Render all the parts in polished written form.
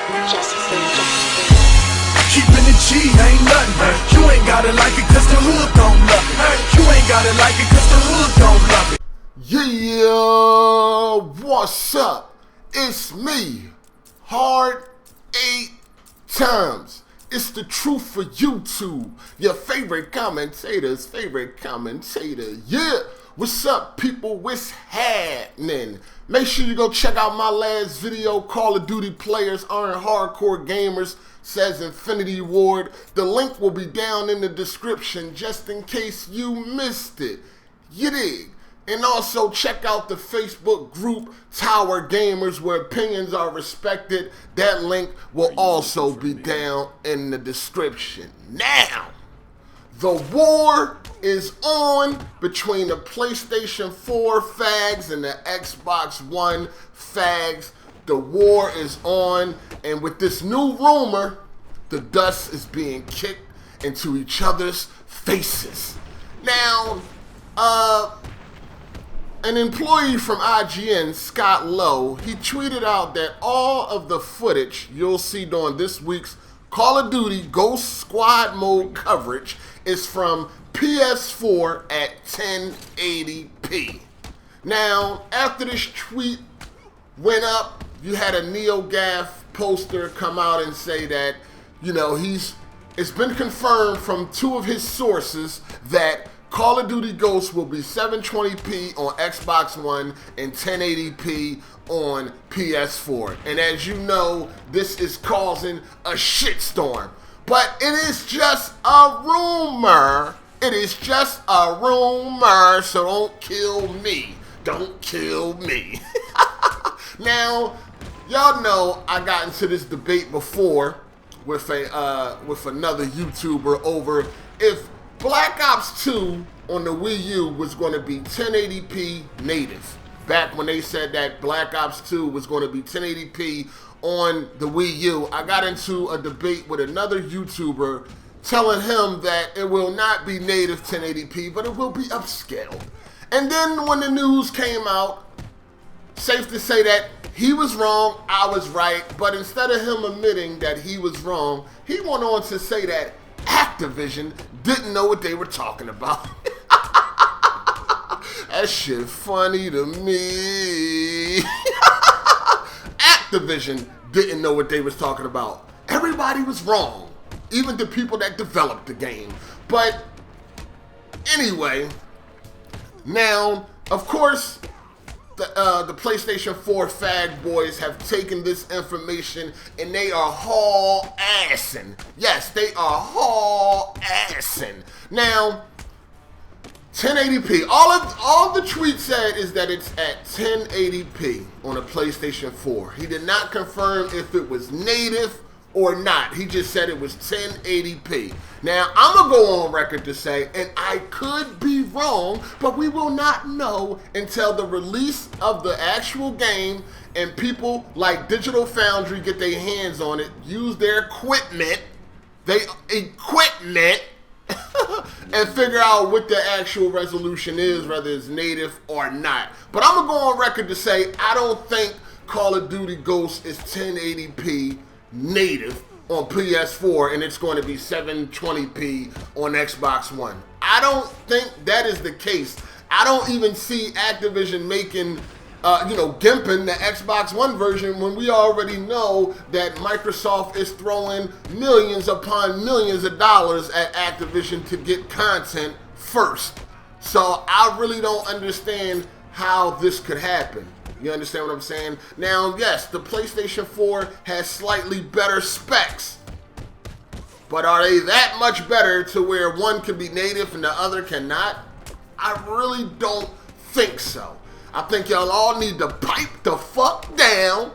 Keeping the G ain't nothing. You ain't gotta like it cause the hood don't love it. You ain't gotta like it cause the hood don't love it. Yeah, what's up? It's me, Hard 8 Times. It's the truth for YouTube. Your favorite commentator's favorite commentator. Yeah, what's up, people? What's happening? Make sure you go check out my last video, Call of Duty Players Aren't Hardcore Gamers, says Infinity Ward. The link will be down in the description just in case you missed it. You dig? And also check out the Facebook group Tower Gamers where opinions are respected. That link will also be down in the description. Now, the war is on between the PlayStation 4 fags and the Xbox One fags. The war is on, and with this new rumor, the dust is being kicked into each other's faces. Now, an employee from IGN, Scott Lowe, he tweeted out that all of the footage you'll see during this week's Call of Duty Ghost Squad mode coverage is from PS4 at 1080p. Now, after this tweet went up, you had a NeoGaf poster come out and say that, you know, it's been confirmed from two of his sources that Call of Duty Ghosts will be 720p on Xbox One and 1080p on PS4. And as you know, this is causing a shitstorm. But it is just a rumor. It is just a rumor, so don't kill me. Don't kill me. Now, y'all know I got into this debate before with another YouTuber over if Black Ops 2 on the Wii U was going to be 1080p native. Back when they said that Black Ops 2 was going to be 1080p on the Wii U, I got into a debate with another YouTuber telling him that it will not be native 1080p, but it will be upscaled. And then when the news came out, safe to say that he was wrong, I was right, but instead of him admitting that he was wrong, he went on to say that Activision didn't know what they were talking about. That shit funny to me. Activision didn't know what they was talking about. Everybody was wrong, even the people that developed the game. But anyway, now, of course, the PlayStation 4 fag boys have taken this information and they are haul-assing. Yes, they are haul-assing. Now, 1080p. All the tweet said is that it's at 1080p on a PlayStation 4. He did not confirm if it was native or not. He just said it was 1080p. Now, I'm going to go on record to say, and I could be wrong, but we will not know until the release of the actual game and people like Digital Foundry get their hands on it, use their equipment, and figure out what the actual resolution is, whether it's native or not. But I'm going to go on record to say, I don't think Call of Duty Ghosts is 1080p native on PS4 and it's going to be 720p on Xbox One. I don't think that is the case. I don't even see Activision making, gimping the Xbox One version when we already know that Microsoft is throwing millions upon millions of dollars at Activision to get content first. So I really don't understand how this could happen. You understand what I'm saying? Now, yes, the PlayStation 4 has slightly better specs, but are they that much better to where one can be native and the other cannot? I really don't think so. I think y'all all need to pipe the fuck down,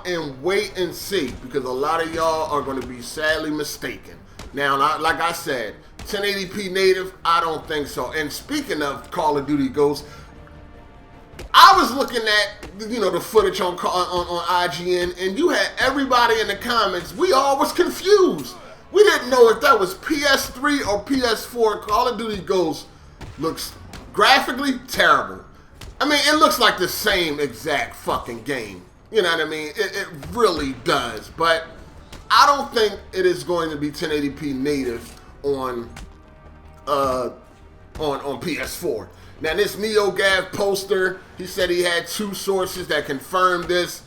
and wait and see, because a lot of y'all are going to be sadly mistaken. Now, like I said, 1080p native, I don't think so. And speaking of Call of Duty Ghosts, I was looking at, the footage on IGN, and you had everybody in the comments. We all was confused. We didn't know if that was PS3 or PS4. Call of Duty Ghosts looks graphically terrible. I mean, it looks like the same exact fucking game. You know what I mean? It really does. But I don't think it is going to be 1080p native on PS4. Now this NeoGAF poster, he said he had 2 sources that confirmed this.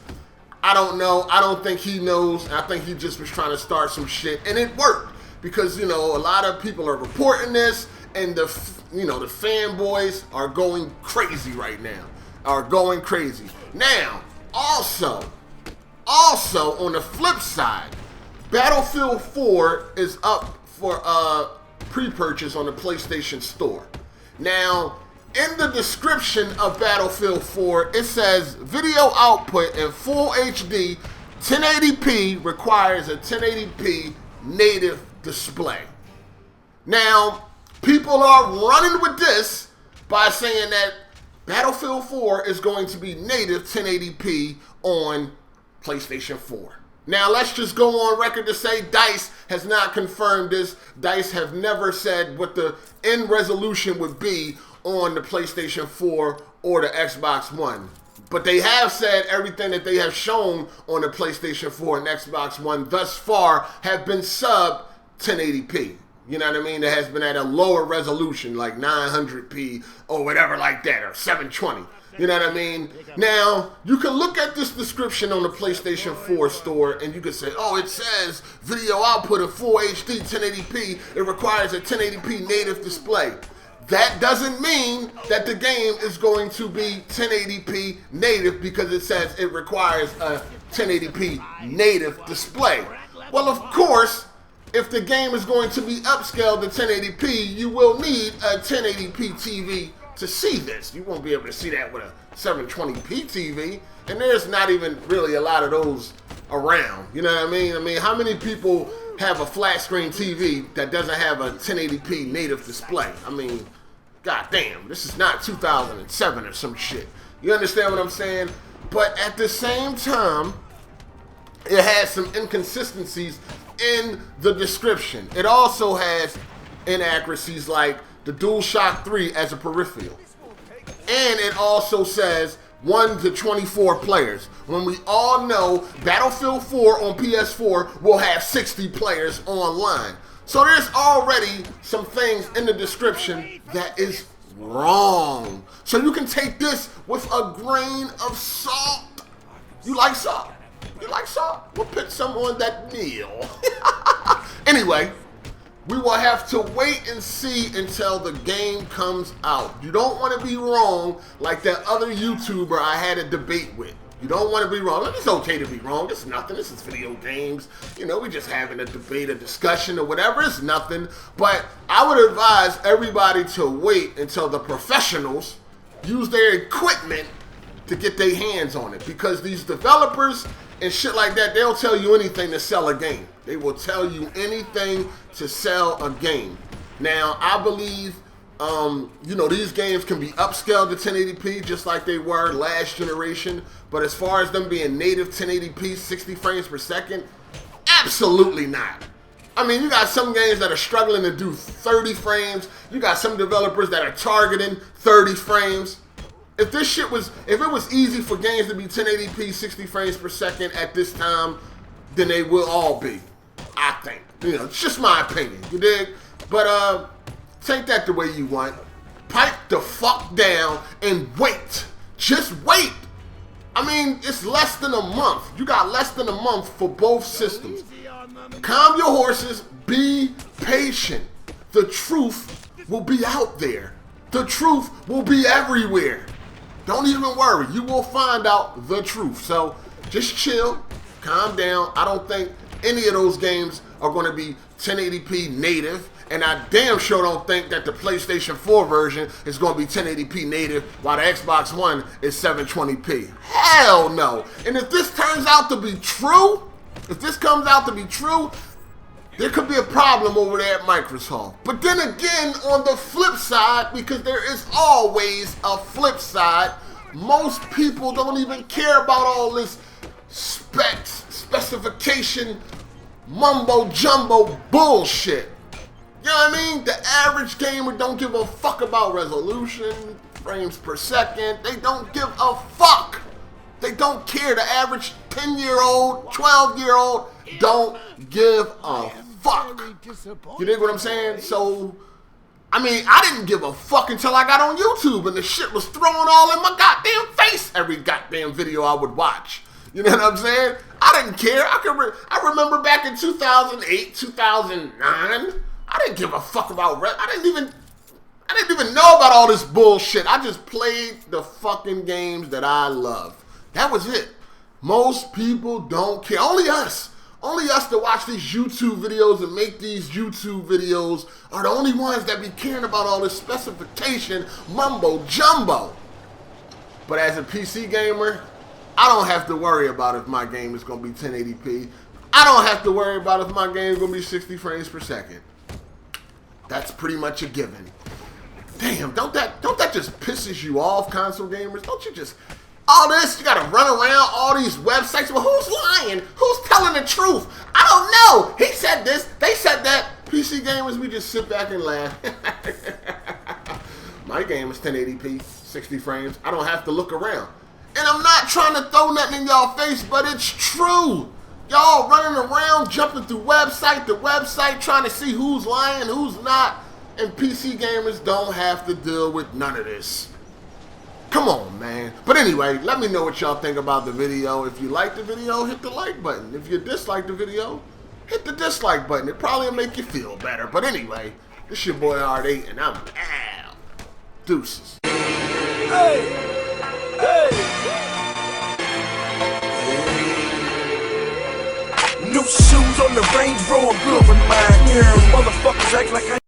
I don't know. I don't think he knows. I think he just was trying to start some shit, and it worked because a lot of people are reporting this, and the fanboys are going crazy right now. Are going crazy now. Also on the flip side, Battlefield 4 is up for pre-purchase on the PlayStation Store. Now, in the description of Battlefield 4, it says video output in full HD 1080p requires a 1080p native display. Now, people are running with this by saying that Battlefield 4 is going to be native 1080p on PlayStation 4. Now, let's just go on record to say DICE has not confirmed this. DICE have never said what the end resolution would be on the PlayStation 4 or the Xbox One. But they have said everything that they have shown on the PlayStation 4 and Xbox One thus far have been sub 1080p. You know what I mean? It has been at a lower resolution, like 900p or whatever like that, or 720. You know what I mean? Now, you can look at this description on the PlayStation 4 store and you can say, oh, it says video output of full HD 1080p. It requires a 1080p native display. That doesn't mean that the game is going to be 1080p native because it says it requires a 1080p native display. Well, of course, if the game is going to be upscaled to 1080p, you will need a 1080p TV to see this. You won't be able to see that with a 720p TV, and there's not even really a lot of those around. You know what I mean? I mean, how many people have a flat screen TV that doesn't have a 1080p native display? I mean, goddamn, this is not 2007 or some shit. You understand what I'm saying? But at the same time, it has some inconsistencies in the description. It also has inaccuracies like the DualShock 3 as a peripheral. And it also says 1 to 24 players, when we all know Battlefield 4 on PS4 will have 60 players online. So there's already some things in the description that is wrong. So you can take this with a grain of salt. You like salt? You like salt? We'll put some on that meal. Anyway, we will have to wait and see until the game comes out. You don't want to be wrong like that other YouTuber I had a debate with. You don't want to be wrong. It's okay to be wrong. It's nothing. This is video games. You know, we're just having a debate, a discussion, or whatever. It's nothing. But I would advise everybody to wait until the professionals use their equipment to get their hands on it. Because these developers and shit like that, they'll tell you anything to sell a game. They will tell you anything to sell a game. Now, I believe, these games can be upscaled to 1080p just like they were last generation. But as far as them being native 1080p, 60 frames per second, absolutely not. I mean, you got some games that are struggling to do 30 frames. You got some developers that are targeting 30 frames. If it was easy for games to be 1080p, 60 frames per second at this time, then they will all be, I think. You know, it's just my opinion, you dig? But take that the way you want. Pipe the fuck down and wait. Just wait. I mean, it's less than a month. You got less than a month for both systems. Calm your horses. Be patient. The truth will be out there. The truth will be everywhere. Don't even worry. You will find out the truth. So just chill. Calm down. I don't think any of those games are going to be 1080p native. And I damn sure don't think that the PlayStation 4 version is going to be 1080p native while the Xbox One is 720p. Hell no. And if this turns out to be true, if this comes out to be true, there could be a problem over there at Microsoft. But then again, on the flip side, because there is always a flip side, most people don't even care about all this specification, mumbo jumbo bullshit. You know what I mean? The average gamer don't give a fuck about resolution, frames per second. They don't give a fuck. They don't care. The average 10-year-old, 12-year-old don't give a fuck. You dig what I'm saying? So, I mean, I didn't give a fuck until I got on YouTube and the shit was thrown all in my goddamn face every goddamn video I would watch. You know what I'm saying? I didn't care. I remember back in 2008, 2009, I didn't give a fuck about I didn't even know about all this bullshit. I just played the fucking games that I love. That was it. Most people don't care. Only us that watch these YouTube videos and make these YouTube videos are the only ones that be caring about all this specification mumbo jumbo. But as a PC gamer, I don't have to worry about if my game is going to be 1080p. I don't have to worry about if my game is going to be 60 frames per second. That's pretty much a given. Damn, don't that just pisses you off, console gamers? Don't you just, all this, you got to run around all these websites. Well, who's lying? Who's telling the truth? I don't know. He said this, they said that. PC gamers, we just sit back and laugh. My game is 1080p, 60 frames. I don't have to look around. And I'm not trying to throw nothing in y'all face, but it's true. Y'all running around, jumping through website to website, trying to see who's lying, who's not. And PC gamers don't have to deal with none of this. Come on, man. But anyway, let me know what y'all think about the video. If you like the video, hit the like button. If you dislike the video, hit the dislike button. It probably will make you feel better. But anyway, this your boy Art8, and I'm out. Deuces. Hey! New shoes on the Range Rover, good with mine. Yeah, motherfuckers act like I